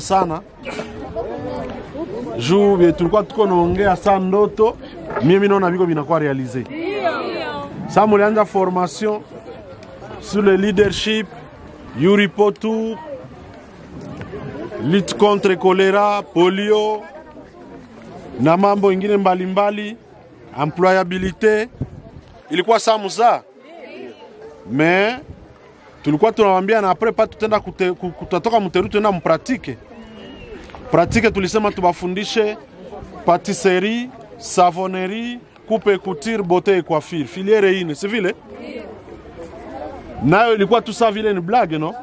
sana juu tulikuwa tuko naongea sana ndoto mimi naona viko vinakuwa realize. Sasa mulianza formation sur le leadership, Yuripotu, lutte contre choléra, polio na mambo ingine mbalimbali, employabilité. Ilikuwa samu za mais tulikuwa tunawaambia na après pas tutenda kutatoka mteru tena mpratike. Pratique tulisema tubafundishe pâtisserie, savonnerie, coupe couture, beauté et coiffure. Filière ine, c'est vile? Nayo ilikuwa tu sa vile ni blague, no?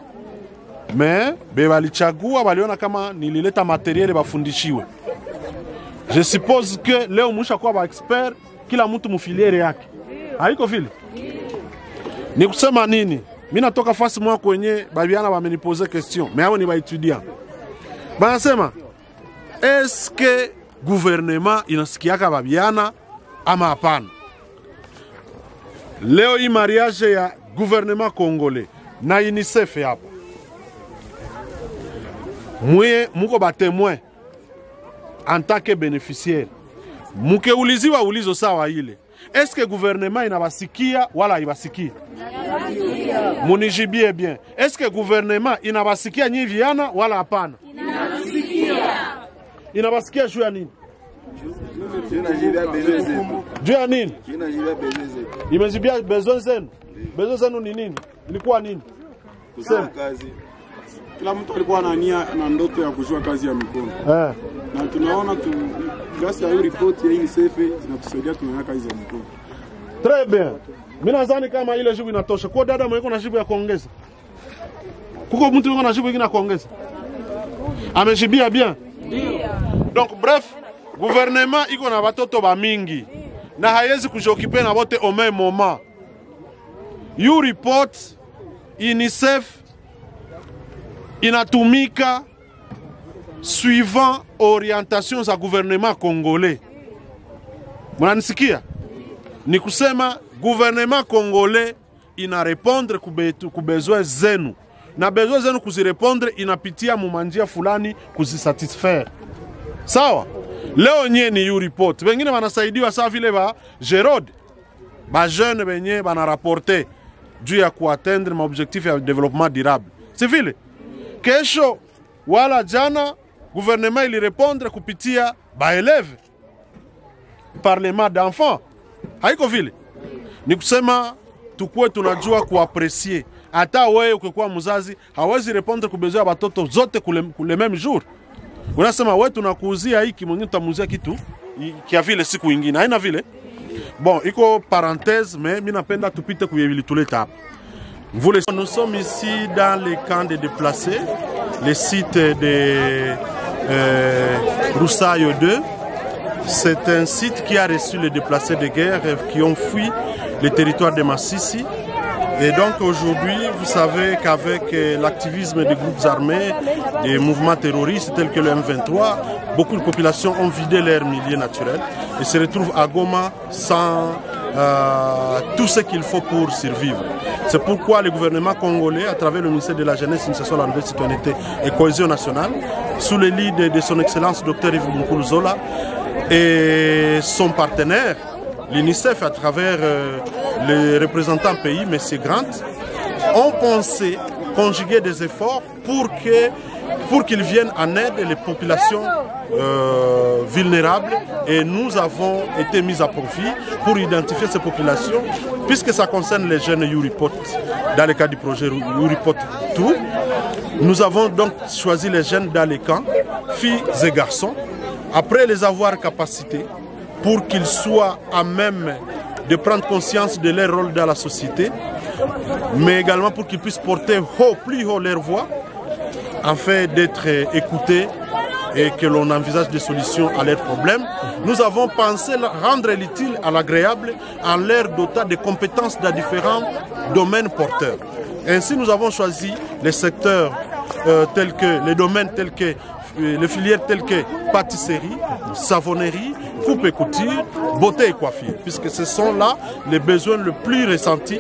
Mais balichagua baliona kama nilileta materiel bafundishiwe. Je suppose que leo musha kwa ba expert kila mtu mufiliere yake. Haiko vile? Ni kusema nini? Mimi natoka fasi mwa kwenye babiana wamenipoze question, mais hao ni ba étudiant. Banasema est-ce que gouvernement inasikiaka babiana ama hapana? Leo hii mariage ya gouvernement congolais na UNICEF hapa. Muko ba témoin en tant que bénéficiaire. Muke uliziwa ulizo sawa ile. Est-ce que gouvernement inabasikia wala ibasikia? Munijibie bien. Est-ce que gouvernement inabasikia nyi viana wala hapana? Inabasikia juu ya nini? Juu ya nini? Imejibia besoin zenu. Besoin zenu ni nini? Ilikuwa nini? Kusema kazi. Kila mtu alikuwa na nia na ndoto ya kujua kazi ya mikono. Na tunaona grâce à une report ya UNICEF inatusaidia tunaona kazi ya mikono. Très bien. Mimi nadhani kama ile jibu inatosha. Kwa dada mweko na jibu ya kuongeza. Kuko mtu yuko na jibu ingine ya kuongeza. Amejibia bien. Donc bref, gouvernement iko na batoto ba mingi na hayezi kujokipe na bote au même moment. You report UNICEF inatumika suivant orientation za gouvernement congolais. Mnanisikia? Ni kusema gouvernement congolais ina répondre ku besoin zenu. Na besoin zenu kuzirepondre inapitia mumanjia fulani kuzisatisfaire. Sawa? Leo nye ni you report. Wengine wanasaidiwa sawa vile ba Gerode. Ba jeune benye bana rapporter juu ya kuatteindre ma objectif ya développement durable. C'est vile? Kesho wala jana gouvernement ili répondre kupitia ba élève. Parlement d'enfants. Haiko vile? Ni kusema tukue tunajua kuapprécier. Hata wewe ukikuwa mzazi hawezi répondre kubezoa batoto zote kule même jour. Unasema wewe tunakuuzia hiki mwingine tutamuzia kitu kia vile siku nyingine. Haina vile? Bon, iko parenthèse mais mimi napenda tupite kuyevili tuleta hapa. Nous sommes ici dans les camps de déplacés, les sites de Roussailles 2. C'est un site qui a reçu les déplacés de guerre qui ont fui le territoire de Massissi. Et donc aujourd'hui, vous savez qu'avec l'activisme des groupes armés, des mouvements terroristes tels que le M23, beaucoup de populations ont vidé leur milieu naturel et se retrouvent à Goma sans tout ce qu'il faut pour survivre. C'est pourquoi le gouvernement congolais, à travers le ministère de la Jeunesse, Initiation à la Nouvelle Citoyenneté et Cohésion nationale, sous le lead de son Excellence Dr Yves Moukoulou-Zola et son partenaire, l'UNICEF, à travers les représentants pays, M. Grant, ont pensé conjuguer des efforts pour qu'ils viennent en aide les populations vulnérables. Et nous avons été mis à profit pour identifier ces populations, puisque ça concerne les jeunes Yuripot, dans le cadre du projet Yuripot Tout. Nous avons donc choisi les jeunes dans les camps, filles et garçons, après les avoir capacités, pour qu'ils soient à même de prendre conscience de leur rôle dans la société, mais également pour qu'ils puissent porter plus haut leur voix, afin d'être écoutés et que l'on envisage des solutions à leurs problèmes, nous avons pensé rendre l'utile à l'agréable en leur dotant de compétences dans différents domaines porteurs. Ainsi, nous avons choisi les secteurs tels que les domaines tels que les filières telles que pâtisserie, savonnerie, coupe et couture, beauté et coiffure, puisque ce sont là les besoins les plus ressentis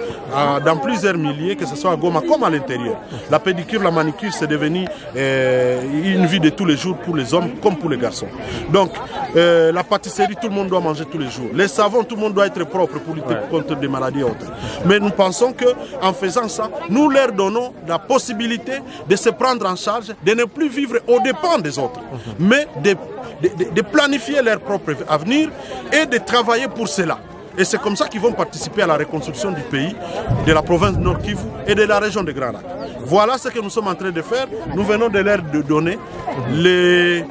dans plusieurs milliers, que ce soit à Goma comme à l'intérieur. La pédicure, la manicure, c'est devenu une vie de tous les jours pour les hommes comme pour les garçons. Donc, la pâtisserie, tout le monde doit manger tous les jours. Les savons, tout le monde doit être propre pour lutter contre des maladies et autres. Mais nous pensons qu'en faisant ça, nous leur donnons la possibilité de se prendre en charge, de ne plus vivre aux dépens des autres, mais de planifier leur propre avenir et de travailler pour cela. Et c'est comme ça qu'ils vont participer à la reconstruction du pays, de la province de Nord Kivu et de la région de Grand Lac. Voilà ce que nous sommes en train de faire. Nous venons de leur donner les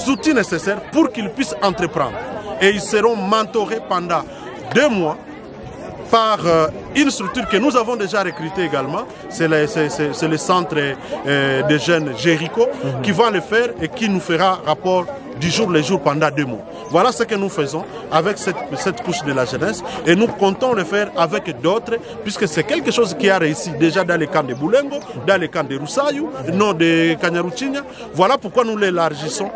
outils nécessaires pour qu'ils puissent entreprendre. Et ils seront mentorés pendant 2 mois par une structure que nous avons déjà recrutée également, c'est le centre des jeunes Jéricho qui va le faire et qui nous fera rapport du jour le jour pendant 2 mois. Voilà ce que nous faisons avec cette couche de la jeunesse et nous comptons le faire avec d'autres puisque c'est quelque chose qui a réussi déjà dans les camps de Boulengo, dans les camps de Roussaillou, non de Kanyaruchinya. Voilà pourquoi nous l'élargissons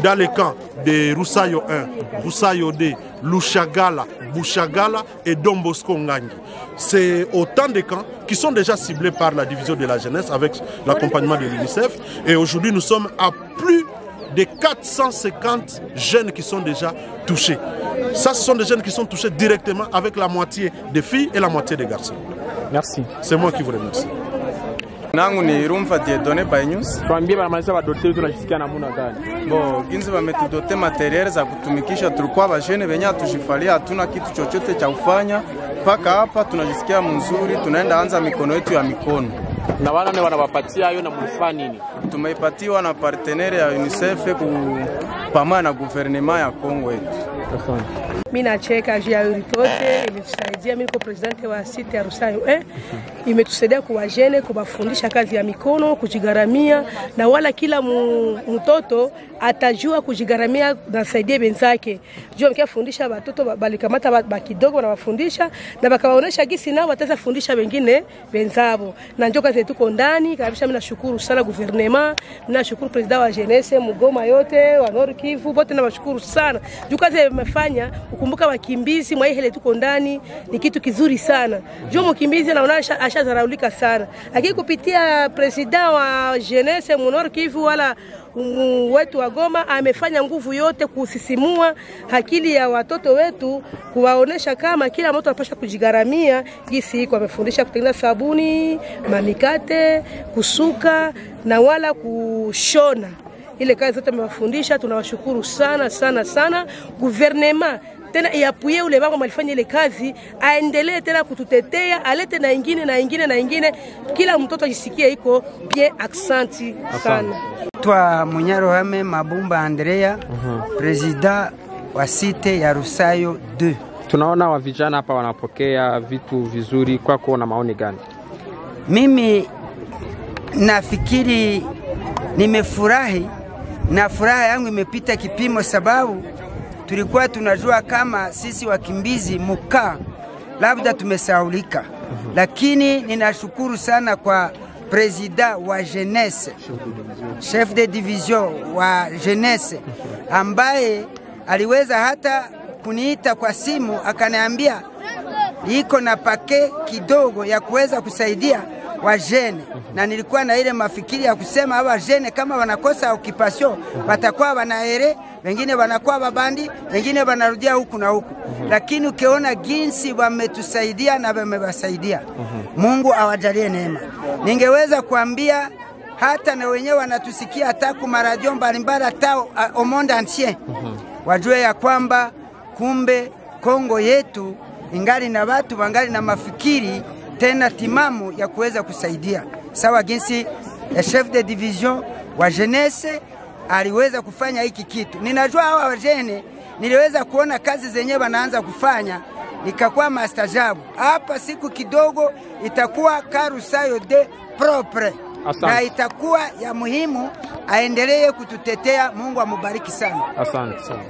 dans les camps de Roussaillou 1, Roussaillou 2, Lushagala, Bouchagala et Don Bosco Ngangi. C'est autant de camps qui sont déjà ciblés par la division de la jeunesse avec l'accompagnement de l'UNICEF. Et aujourd'hui, nous sommes à plus de 450 jeunes qui sont déjà touchés. Ça, ce sont des jeunes qui sont touchés directement avec la moitié des filles et la moitié des garçons. Merci. C'est moi qui vous remercie. Nangu ni Rumfa Diedone by News. Tuambie wanamaliza wadote tunajisikia namna gani? Bo, ginzi wametudote materiali za kutumikisha, tulikuwa bajene benye hatujifalia, hatuna kitu chochote cha kufanya. Paka hapa tunajisikia mzuri, tunaenda anza mikono yetu ya mikono. Na wana wanawapatia hiyo na mlifanya nini? Tumeipatiwa na partenaire ya UNICEF pamoja na gouvernement ya Kongo yetu. Mimi nacheka juu ya ripoti ilitusaidia. Mimi niko president wa site ya Roussaillou imetusaidia kuwajene kubafundisha kazi ya mikono, kujigaramia na wala kila mtoto atajua kujigaramia na saidia benzake. Juu mkiafundisha watoto balikamata kidogo na wafundisha na bakawaonesha gisi nao wataweza fundisha wengine benzabo. Na njoo kazi tuko ndani kabisa. Mimi nashukuru sana gouvernement, nashukuru president wa jeunesse Mugoma yote wa Nord Kivu wote na washukuru sana. Juu kazi wamefanya ukumbuka wakimbizi mwa ile tuko ndani ni kitu kizuri sana. Juu mkimbizi anaona ashazaraulika sana. Lakini kupitia president wa jeunesse Nord Kivu wala wetu wa Goma amefanya nguvu yote kusisimua akili ya watoto wetu, kuwaonesha kama kila mtu anapaswa kujigaramia jinsi iko. Amefundisha kutengeneza sabuni, mamikate, kusuka na wala kushona. Ile kazi zote amewafundisha, tunawashukuru sana sana sana. Gouvernement tena iapuye ule baba malifanya ile kazi, aendelee tena kututetea, alete na ingine na ingine na ingine, kila mtoto ajisikie iko bien. Aksanti sana. Twa Munyarohame Mabumba Andrea, president wa site ya Roussaillou 2. Tunaona wa vijana hapa wanapokea vitu vizuri, kwako na maoni gani? Mimi nafikiri nimefurahi na furaha yangu imepita kipimo, sababu tulikuwa tunajua kama sisi wakimbizi muka labda tumesaulika, lakini ninashukuru sana kwa president wa jeunesse, chef de division wa jeunesse, ambaye aliweza hata kuniita kwa simu akaniambia iko na pake kidogo ya kuweza kusaidia wajene, na nilikuwa na ile mafikiri ya kusema hawa wajene kama wanakosa occupation watakuwa wanaere, wengine wanakuwa babandi, wengine wanarudia huku na huku. Lakini ukiona jinsi wametusaidia na wamewasaidia, Mungu awajalie neema. Ningeweza kuambia hata na wenyewe wanatusikia hata kwa radio mbalimbali hata au monde entier, wajue ya kwamba kumbe Kongo yetu ingali na watu wangali na mafikiri tena timamu ya kuweza kusaidia. Sawa jinsi chef de division wa jeunesse aliweza kufanya hiki kitu. Ninajua hawa wajene niliweza kuona kazi zenyewe wanaanza kufanya, nikakuwa mastajabu. Hapa siku kidogo itakuwa Roussaillou 2 propre. Asante. Na itakuwa ya muhimu, aendelee kututetea. Mungu amubariki sana. Asante sana.